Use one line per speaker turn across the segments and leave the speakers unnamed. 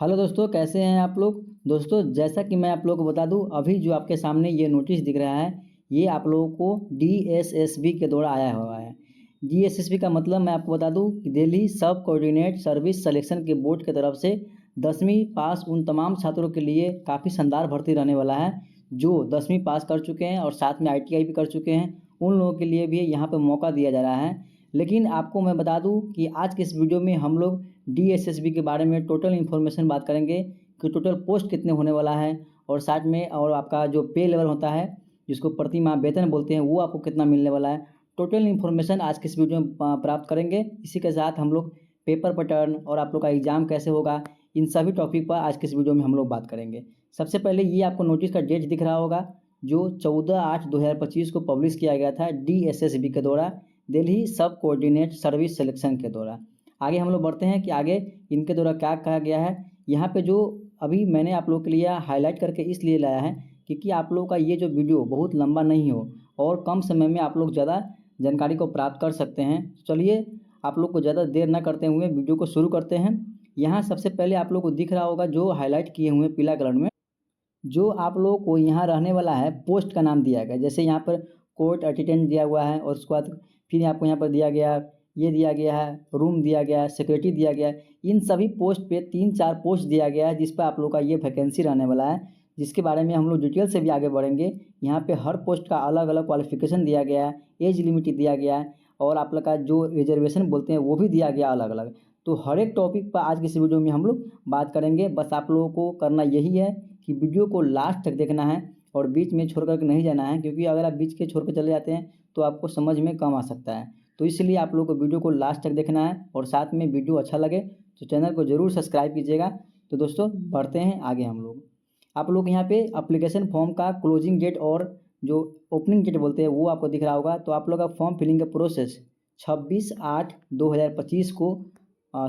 Hello दोस्तों, कैसे हैं आप लोग। दोस्तों, जैसा कि मैं आप लोगों को बता दूं, अभी जो आपके सामने ये नोटिस दिख रहा है, ये आप लोगों को डीएसएसबी के द्वारा आया हुआ है। डीएसएसबी का मतलब मैं आपको बता दूं कि दिल्ली सब कोऑर्डिनेट सर्विस सिलेक्शन के बोर्ड की तरफ से 10वीं पास उन तमाम छात्रों के लिए काफ़ी शानदार भर्ती रहने वाला है जो 10वीं पास कर चुके हैं और साथ में आईटीआई भी कर चुके हैं। उन लोगों के लिए भी यहाँ पर मौका दिया जा रहा है। लेकिन आपको मैं बता दूं कि आज के इस वीडियो में हम लोग डीएसएसबी के बारे में टोटल इन्फॉर्मेशन बात करेंगे कि टोटल पोस्ट कितने होने वाला है और साथ में और आपका जो पे लेवल होता है जिसको प्रति माह वेतन बोलते हैं वो आपको कितना मिलने वाला है। टोटल इन्फॉर्मेशन आज के इस वीडियो में प्राप्त करेंगे। इसी के साथ हम लोग पेपर पैटर्न और आप लोग का एग्जाम कैसे होगा, इन सभी टॉपिक पर आज के इस वीडियो में हम लोग बात करेंगे। सबसे पहले ये आपको नोटिस का डेट दिख रहा होगा जो 14/8/2025 को पब्लिश किया गया था डीएसएसबी के द्वारा, दिल्ली सब कोऑर्डिनेट सर्विस सिलेक्शन के द्वारा। आगे हम लोग बढ़ते हैं कि आगे इनके द्वारा क्या कहा गया है। यहाँ पे जो अभी मैंने आप लोग के लिए हाईलाइट करके इसलिए लाया है क्योंकि आप लोगों का ये जो वीडियो बहुत लंबा नहीं हो और कम समय में आप लोग ज़्यादा जानकारी को प्राप्त कर सकते हैं। चलिए आप लोग को ज़्यादा देर न करते हुए वीडियो को शुरू करते हैं। यहाँ सबसे पहले आप लोग को दिख रहा होगा जो हाईलाइट किए हुए पीला कलर में, जो आप लोगों को यहाँ रहने वाला है पोस्ट का नाम दिया गया। जैसे यहाँ पर कोर्ट अटेंडेंट दिया हुआ है और उसके बाद फिर आपको यहाँ पर दिया गया, ये दिया गया है, रूम दिया गया है, सिक्योरिटी दिया गया है। इन सभी पोस्ट पे 3-4 पोस्ट दिया गया है जिस पर आप लोग का ये वैकेंसी रहने वाला है, जिसके बारे में हम लोग डिटेल से भी आगे बढ़ेंगे। यहाँ पे हर पोस्ट का अलग अलग क्वालिफिकेशन दिया गया है, एज लिमिट दिया गया है और आप लोग का जो रिजर्वेशन बोलते हैं वो भी दिया गया अलग अलग। तो हर एक टॉपिक पर आज की इस वीडियो में हम लोग बात करेंगे। बस आप लोगों को करना यही है कि वीडियो को लास्ट तक देखना है और बीच में छोड़ करके नहीं जाना है, क्योंकि अगर आप बीच के छोड़ कर चले जाते हैं तो आपको समझ में कम आ सकता है। तो इसलिए आप लोगों को वीडियो को लास्ट तक देखना है और साथ में वीडियो अच्छा लगे तो चैनल को ज़रूर सब्सक्राइब कीजिएगा। तो दोस्तों बढ़ते हैं आगे हम लोग। आप लोग यहाँ पे अप्लीकेशन फॉर्म का क्लोजिंग डेट और जो ओपनिंग डेट बोलते हैं वो आपको दिख रहा होगा। तो आप लोग का फॉर्म फिलिंग का प्रोसेस 26/8/2025 को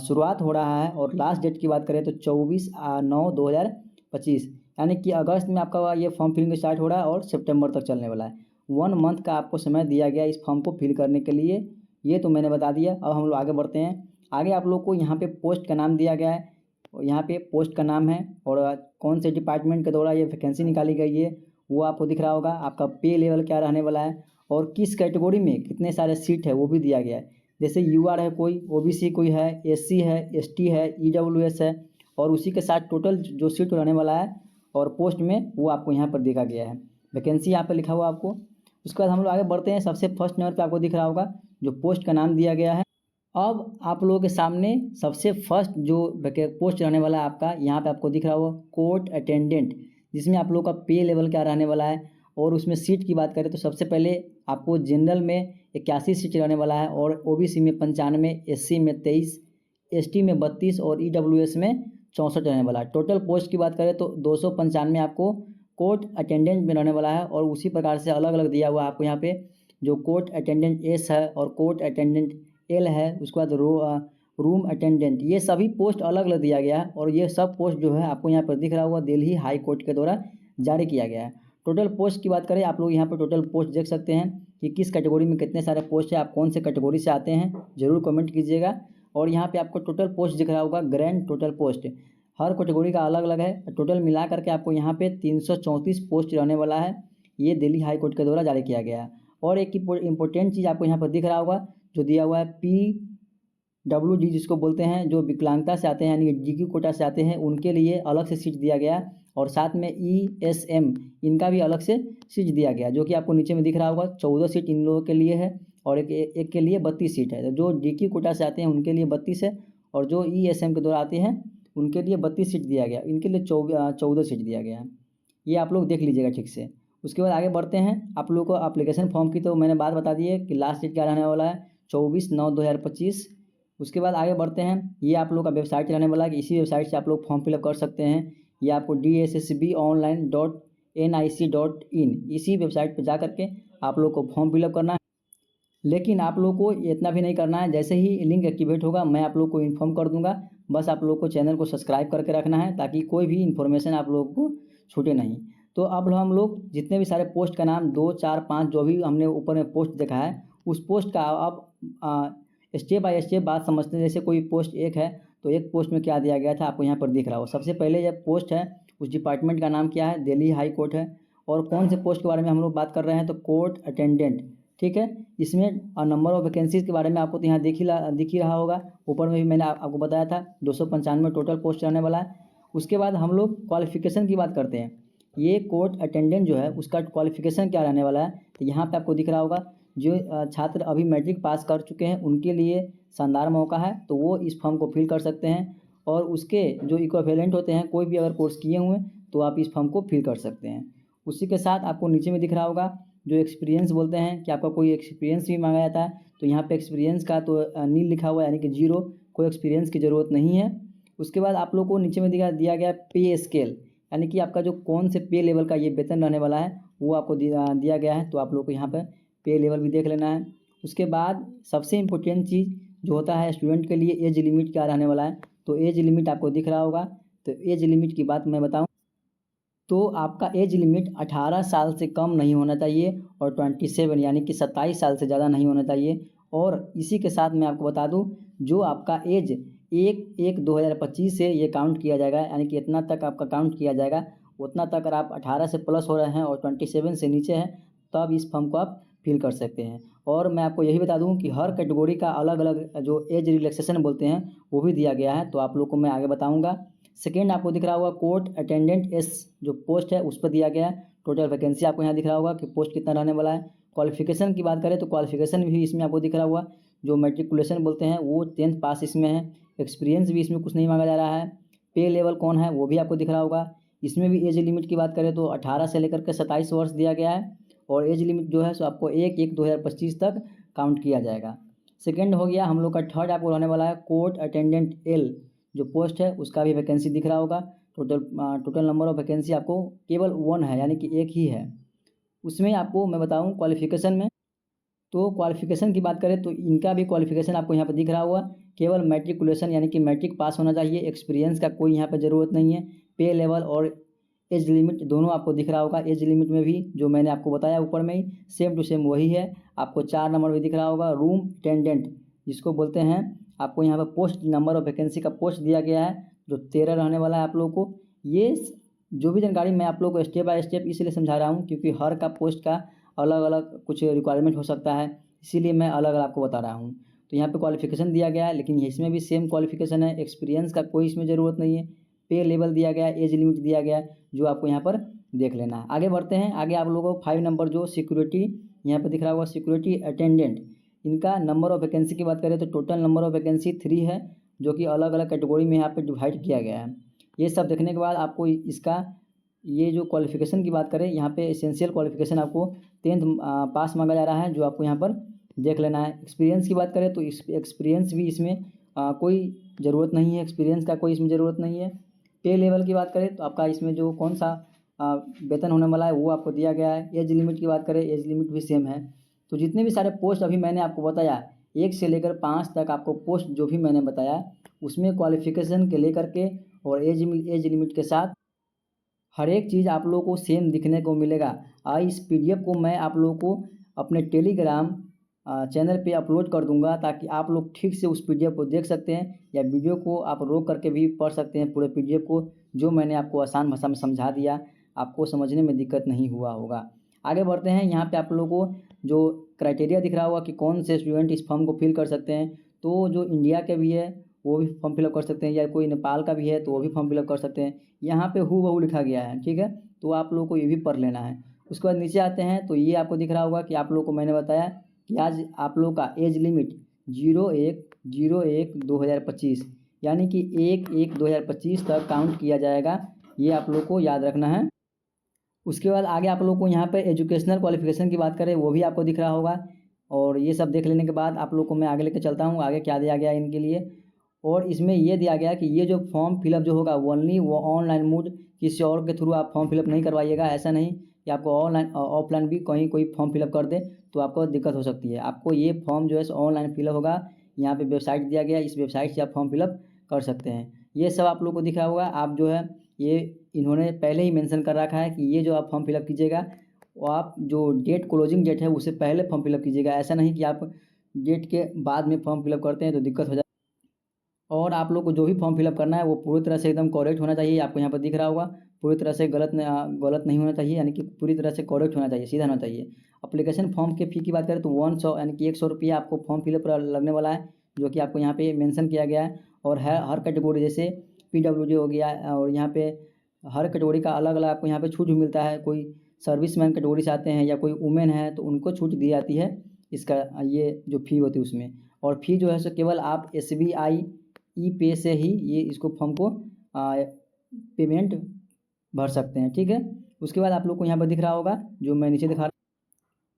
शुरुआत हो रहा है और लास्ट डेट की बात करें तो 24/9/2025, यानी कि अगस्त में आपका ये फॉर्म फिलिंग स्टार्ट हो रहा है और सितंबर तक चलने वाला है। 1 मंथ का आपको समय दिया गया इस फॉर्म को फिल करने के लिए। ये तो मैंने बता दिया। अब हम लोग आगे बढ़ते हैं। आगे आप लोग को यहाँ पे पोस्ट का नाम दिया गया है और यहाँ पे पोस्ट का नाम है और कौन से डिपार्टमेंट के द्वारा ये वैकेंसी निकाली गई है वो आपको दिख रहा होगा। आपका पे लेवल क्या रहने वाला है और किस कैटेगरी में कितने सारे सीट है वो भी दिया गया है। जैसे यूआर है कोई, ओबीसी कोई है, एससी है, एसटी है, ईडब्ल्यूएस है और उसी के साथ टोटल जो सीट रहने वाला है और पोस्ट में वो आपको यहाँ पर देखा गया है। वैकेंसी यहाँ पर लिखा हुआ आपको। उसके बाद हम लोग आगे बढ़ते हैं। सबसे फर्स्ट नंबर पे आपको दिख रहा होगा जो पोस्ट का नाम दिया गया है। अब आप लोगों के सामने सबसे फर्स्ट जो पोस्ट रहने वाला है आपका, यहाँ पे आपको दिख रहा होगा कोर्ट अटेंडेंट, जिसमें आप लोग का पे लेवल क्या रहने वाला है और उसमें सीट की बात करें तो सबसे पहले आपको जनरल में 81 सीट रहने वाला है और ओबीसी में 95, एससी में 23, एसटी में 32 और ईडब्ल्यूएस में 64 रहने वाला है। टोटल पोस्ट की बात करें तो 295 आपको कोर्ट अटेंडेंट में रहने वाला है और उसी प्रकार से अलग अलग दिया हुआ है आपको यहाँ पे जो कोर्ट अटेंडेंट एस है और कोर्ट अटेंडेंट एल है। उसके बाद रूम अटेंडेंट, ये सभी पोस्ट अलग अलग दिया गया है और ये सब पोस्ट जो है आपको यहाँ पर दिख रहा होगा दिल्ली हाई कोर्ट के द्वारा जारी किया गया है। टोटल पोस्ट की बात करें आप लोग यहाँ पर टोटल पोस्ट देख सकते हैं कि किस कैटेगरी में कितने सारे पोस्ट है, आप कौन से कैटेगरी से आते हैं ज़रूर कमेंट कीजिएगा। और यहाँ पे आपको टोटल पोस्ट दिख रहा होगा ग्रैंड टोटल पोस्ट, हर कैटेगरी का अलग अलग है। टोटल मिला करके आपको यहाँ पे 334 पोस्ट रहने वाला है। ये दिल्ली हाई कोर्ट के द्वारा जारी किया गया है। और एक इंपॉर्टेंट चीज़ आपको यहाँ पर दिख रहा होगा जो दिया हुआ है PWD जिसको बोलते हैं, जो विकलांगता से आते हैं यानी DQ कोटा से आते हैं उनके लिए अलग से सीट दिया गया और साथ में ESM इनका भी अलग से सीट दिया गया जो कि आपको नीचे में दिख रहा होगा। 14 सीट इन लोगों के लिए है और एक के लिए 32 सीट है। जो DQ कोटा से आते हैं उनके लिए 32 है और जो ESM के द्वारा आते हैं उनके लिए 32 सीट दिया गया, इनके लिए 14 सीट दिया गया। ये आप लोग देख लीजिएगा ठीक से। उसके बाद आगे बढ़ते हैं। आप लोगों को एप्लीकेशन फॉर्म की तो मैंने बात बता दी है कि लास्ट डेट क्या रहने वाला है 24/9/2025। उसके बाद आगे बढ़ते हैं। ये आप लोग का वेबसाइट रहने वाला है कि इसी वेबसाइट से आप लोग फॉर्म फिलअप कर सकते हैं। ये आपको DSSBonline.nic.in इसी वेबसाइट पर जा करके आप लोग को फॉर्म फिलअप करना है। लेकिन आप लोग को इतना भी नहीं करना है, जैसे ही लिंक एक्टिवेट होगा मैं आप लोग को इन्फॉर्म कर दूंगा। बस आप लोग को चैनल को सब्सक्राइब करके रखना है ताकि कोई भी इन्फॉर्मेशन आप लोगों को छूटे नहीं। तो अब हम लोग जितने भी सारे पोस्ट का नाम 2, 4, 5 जो भी हमने ऊपर में पोस्ट देखा है उस पोस्ट का अब स्टेप बाय स्टेप बात समझते हैं। जैसे कोई पोस्ट 1 है तो तो एक पोस्ट में क्या दिया गया था आपको यहाँ पर दिख रहा हो। सबसे पहले यह पोस्ट है, उस डिपार्टमेंट का नाम क्या है, दिल्ली हाई कोर्ट है। और कौन से पोस्ट के बारे में हम लोग बात कर रहे हैं, तो कोर्ट अटेंडेंट, ठीक है। इसमें नंबर ऑफ वैकेंसीज के बारे में आपको तो यहाँ दिख ही रहा होगा, ऊपर में भी मैंने आपको बताया था 295 टोटल पोस्ट रहने वाला है। उसके बाद हम लोग क्वालिफिकेशन की बात करते हैं। ये कोर्ट अटेंडेंट जो है उसका क्वालिफिकेशन क्या रहने वाला है, तो यहाँ पे आपको दिख रहा होगा जो छात्र अभी मैट्रिक पास कर चुके हैं उनके लिए शानदार मौका है, तो वो इस फॉर्म को फिल कर सकते हैं। और उसके जो इक्विवेलेंट होते हैं, कोई भी अगर कोर्स किए हुए तो आप इस फॉर्म को फिल कर सकते हैं। उसी के साथ आपको नीचे में दिख रहा होगा जो एक्सपीरियंस बोलते हैं कि आपका कोई एक्सपीरियंस भी मांगा जाता है, तो यहाँ पे एक्सपीरियंस का तो नील लिखा हुआ है, यानी कि जीरो, कोई एक्सपीरियंस की ज़रूरत नहीं है। उसके बाद आप लोग को नीचे में दिया गया पे स्केल, यानी कि आपका जो कौन से पे लेवल का ये वेतन रहने वाला है वो आपको दिया गया है, तो आप लोग को यहाँ पर पे लेवल भी देख लेना है। उसके बाद सबसे इम्पोर्टेंट चीज़ जो होता है स्टूडेंट के लिए, एज लिमिट क्या रहने वाला है, तो एज लिमिट आपको दिख रहा होगा। तो एज लिमिट की बात मैं बताऊं तो आपका एज लिमिट 18 साल से कम नहीं होना चाहिए और 27 यानी कि 27 साल से ज़्यादा नहीं होना चाहिए। और इसी के साथ मैं आपको बता दूं जो आपका एज 1/1/2025 से ये काउंट किया जाएगा, यानी कि इतना तक आपका काउंट किया जाएगा, उतना तक अगर आप 18 से प्लस हो रहे हैं और 27 से नीचे हैं तब इस फॉर्म को आप फिल कर सकते हैं। और मैं आपको यही बता दूं कि हर कैटेगरी का अलग अलग जो एज रिलैक्सेशन बोलते हैं वो भी दिया गया है, तो आप लोग को मैं आगे बताऊंगा। सेकेंड आपको दिख रहा होगा कोर्ट अटेंडेंट एस जो पोस्ट है उस पर दिया गया है। टोटल वैकेंसी आपको यहाँ दिख रहा होगा कि पोस्ट कितना रहने वाला है। क्वालिफिकेशन की बात करें तो क्वालिफिकेशन भी इसमें आपको दिख रहा होगा, जो मैट्रिकुलेशन बोलते हैं वो 10th पास इसमें है। एक्सपीरियंस भी इसमें कुछ नहीं मांगा जा रहा है। पे लेवल कौन है वो भी आपको दिख रहा होगा। इसमें भी एज लिमिट की बात करें तो 18 से लेकर के 27 वर्ष दिया गया है। और एज लिमिट जो है सो आपको 1/1/2025 तक काउंट किया जाएगा। सेकेंड हो गया हम लोग का। थर्ड आपको रहने वाला है कोर्ट अटेंडेंट एल जो पोस्ट है उसका भी वैकेंसी दिख रहा होगा। टोटल नंबर ऑफ वैकेंसी आपको केवल 1 है, यानी कि एक ही है। उसमें आपको मैं बताऊं क्वालिफिकेशन में, तो क्वालिफिकेशन की बात करें तो इनका भी क्वालिफिकेशन आपको यहाँ पर दिख रहा होगा, केवल मैट्रिकुलेशन यानी कि मैट्रिक पास होना चाहिए। एक्सपीरियंस का कोई यहाँ पर ज़रूरत नहीं है। पे लेवल और एज लिमिट दोनों आपको दिख रहा होगा। एज लिमिट में भी जो मैंने आपको बताया ऊपर में ही सेम टू सेम वही है। आपको 4 नंबर भी दिख रहा होगा रूम अटेंडेंट जिसको बोलते हैं। आपको यहाँ पर पोस्ट नंबर ऑफ वैकेंसी का पोस्ट दिया गया है जो 13 रहने वाला है आप लोगों को। ये जो भी जानकारी मैं आप लोगों को स्टेप बाय स्टेप इसलिए समझा रहा हूँ क्योंकि हर का पोस्ट का अलग अलग कुछ रिक्वायरमेंट हो सकता है, इसीलिए मैं अलग अलग आपको बता रहा हूँ। तो यहाँ पे क्वालिफिकेशन दिया गया है, लेकिन इसमें भी सेम क्वालिफिकेशन है। एक्सपीरियंस का कोई इसमें ज़रूरत नहीं है। पे लेवल दिया गया है, एज लिमिट दिया गया है, जो आपको यहाँ पर देख लेना है। आगे बढ़ते हैं। आगे आप लोगों को 5 नंबर जो सिक्योरिटी यहाँ पर दिख रहा होगा सिक्योरिटी अटेंडेंट, इनका नंबर ऑफ वैकेंसी की बात करें तो टोटल नंबर ऑफ वैकेंसी 3 है, जो कि अलग अलग कैटेगरी में यहाँ पर डिवाइड किया गया है। ये सब देखने के बाद आपको इसका ये जो क्वालिफिकेशन की बात करें यहाँ पे एसेंशियल क्वालिफिकेशन आपको 10th पास मांगा जा रहा है, जो आपको यहाँ पर देख लेना है। एक्सपीरियंस की बात करें तो एक्सपीरियंस भी इसमें कोई ज़रूरत नहीं है, एक्सपीरियंस का कोई इसमें ज़रूरत नहीं है। पे लेवल की बात करें तो आपका इसमें जो कौन सा वेतन होने वाला है वो आपको दिया गया है। एज लिमिट की बात करें, एज लिमिट भी सेम है। तो जितने भी सारे पोस्ट अभी मैंने आपको बताया 1 से लेकर 5 तक आपको पोस्ट जो भी मैंने बताया उसमें क्वालिफिकेशन के लेकर के और एज लिमिट के साथ हर एक चीज़ आप लोगों को सेम दिखने को मिलेगा। इस पीडीएफ को मैं आप लोगों को अपने टेलीग्राम चैनल पे अपलोड कर दूंगा ताकि आप लोग ठीक से उस पीडीएफ को देख सकते हैं, या वीडियो को आप रोक करके भी पढ़ सकते हैं पूरे पीडीएफ को, जो मैंने आपको आसान भाषा में समझा दिया, आपको समझने में दिक्कत नहीं हुआ होगा। आगे बढ़ते हैं। यहाँ पे आप लोगों को जो क्राइटेरिया दिख रहा होगा कि कौन से स्टूडेंट इस फॉर्म को फिल कर सकते हैं, तो जो इंडिया के भी है वो भी फॉर्म फिलअप कर सकते हैं, या कोई नेपाल का भी है तो वो भी फॉर्म फिलअप कर सकते हैं। यहाँ पे हूबहू लिखा गया है, ठीक है, तो आप लोगों को ये भी पढ़ लेना है। उसके बाद नीचे आते हैं तो ये आपको दिख रहा होगा कि आप लोगों को मैंने बताया कि आज आप लोगों का एज लिमिट 01/01/2025 यानी कि 1/1/2025 तक काउंट किया जाएगा, ये आप लोग को याद रखना है। उसके बाद आगे आप लोग को यहाँ पे एजुकेशनल क्वालिफिकेशन की बात करें वो भी आपको दिख रहा होगा। और ये सब देख लेने के बाद आप लोग को मैं आगे लेकर चलता हूँ आगे क्या दिया गया है इनके लिए। और इसमें ये दिया गया कि ये जो फॉर्म फिलअप जो होगा ओनली वो ऑनलाइन मोड, किसी और के थ्रू आप फॉर्म फिलअप नहीं करवाइएगा। ऐसा नहीं कि आपको ऑनलाइन ऑफलाइन भी कहीं कोई फॉर्म फिलअप कर दे तो आपको दिक्कत हो सकती है। आपको ये फॉर्म जो है ऑनलाइन फिलअप होगा। यहाँ पे वेबसाइट दिया गया है, इस वेबसाइट से आप फॉर्म फिलअप कर सकते हैं। ये सब आप लोग को दिखा होगा। आप जो है ये इन्होंने पहले ही मेंशन कर रखा है कि ये जो आप फॉर्म फिलअप कीजिएगा वो आप जो डेट क्लोजिंग डेट है उससे पहले फॉर्म फिलअप कीजिएगा। ऐसा नहीं कि आप डेट के बाद में फॉर्म फिलअप करते हैं तो दिक्कत हो जाए। और आप लोग को जो भी फॉर्म फिलअप करना है वो पूरी तरह से एकदम करेक्ट होना चाहिए। आपको यहाँ पर दिख रहा होगा, पूरी तरह से गलत नहीं होना चाहिए, यानी कि पूरी तरह से करेक्ट होना चाहिए, सीधा होना चाहिए। एप्लीकेशन फॉर्म के फ़ी की बात करें तो 100 यानी कि 100 रुपया आपको फॉर्म फिलअप लगने वाला है, जो कि आपको यहाँ पे मेंशन किया गया है। और हर कैटेगरी जैसे PWD हो गया, और यहाँ पे हर कैटेगरी का अलग अलग आपको यहाँ पे छूट भी मिलता है। कोई सर्विसमैन कैटेगरी से आते हैं या कोई वुमेन है तो उनको छूट दी जाती है, इसका ये जो फ़ी होती है उसमें। और फ़ी जो है सो केवल आप SBI ई-पे से ही ये इसको फॉर्म को पेमेंट भर सकते हैं, ठीक है। उसके बाद आप लोग को यहाँ पर दिख रहा होगा, जो मैं नीचे दिखा,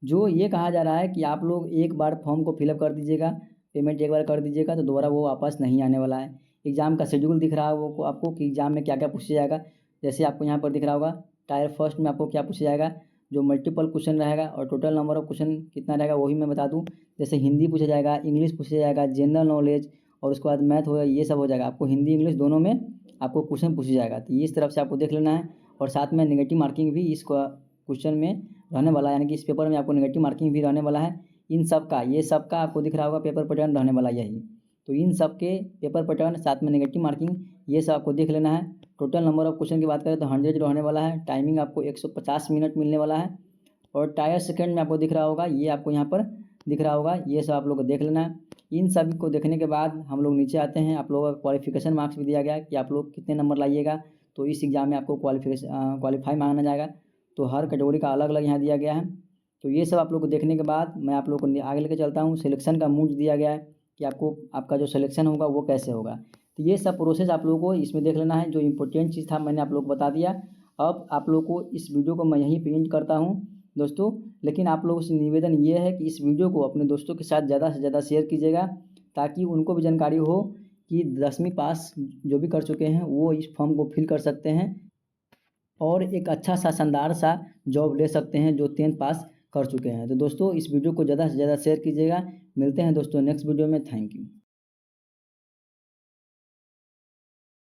जो ये कहा जा रहा है कि आप लोग एक बार फॉर्म को फिलअप कर दीजिएगा, पेमेंट एक बार कर दीजिएगा तो दोबारा वो वापस नहीं आने वाला है। एग्ज़ाम का शेड्यूल दिख रहा है वो आपको कि एग्ज़ाम में क्या क्या पूछा जाएगा। जैसे आपको यहाँ पर दिख रहा होगा, टायर फर्स्ट में आपको क्या पूछा जाएगा, जो मल्टीपल क्वेश्चन रहेगा और टोटल नंबर ऑफ क्वेश्चन कितना रहेगा वही मैं बता दूँ। जैसे हिंदी पूछा जाएगा, इंग्लिश पूछा जाएगा, जनरल नॉलेज, और उसके बाद मैथ होगा, ये सब हो जाएगा। आपको हिंदी इंग्लिश दोनों में आपको क्वेश्चन पूछा जाएगा, तो इस तरफ से आपको देख लेना है। और साथ में नेगेटिव मार्किंग भी इस क्वेश्चन में रहने वाला है, यानी कि इस पेपर में आपको नेगेटिव मार्किंग भी रहने वाला है। इन सब का, ये सब का आपको दिख रहा होगा पेपर पैटर्न रहने वाला यही। तो इन सब के पेपर पैटर्न साथ में नेगेटिव मार्किंग ये सब आपको देख लेना है। टोटल नंबर ऑफ क्वेश्चन की बात करें तो 100 रहने वाला है। टाइमिंग आपको 150 मिनट मिलने वाला है। और टायर सेकंड में आपको दिख रहा होगा, ये आपको यहाँ पर दिख रहा होगा, ये सब आप लोग को देख लेना है। इन सभी को देखने के बाद हम लोग नीचे आते हैं। आप लोगों का क्वालिफिकेशन मार्क्स भी दिया गया है कि आप लोग कितने नंबर लाइएगा, तो इस एग्ज़ाम में आपको क्वालिफाई मांगा जाएगा। तो हर कैटेगरी का अलग अलग यहाँ दिया गया है। तो ये सब आप लोग को देखने के बाद मैं आप लोग को आगे लेकर चलता हूँ। सिलेक्शन का मूड दिया गया है कि आपका जो सिलेक्शन होगा वो कैसे होगा। तो ये सब प्रोसेस आप लोगों को इसमें देख लेना है। जो इम्पोर्टेंट चीज़ था मैंने आप लोग को बता दिया। अब आप लोग को इस वीडियो को मैं यहीं पे एंड करता हूँ दोस्तों। लेकिन आप लोगों से निवेदन ये है कि इस वीडियो को अपने दोस्तों के साथ ज़्यादा से ज़्यादा शेयर कीजिएगा, ताकि उनको भी जानकारी हो कि 10वीं पास जो भी कर चुके हैं वो इस फॉर्म को फिल कर सकते हैं और एक अच्छा सा शानदार सा जॉब ले सकते हैं जो 10th पास कर चुके हैं। तो दोस्तों इस वीडियो को ज़्यादा से ज़्यादा शेयर कीजिएगा। मिलते हैं दोस्तों नेक्स्ट वीडियो में। Thank you.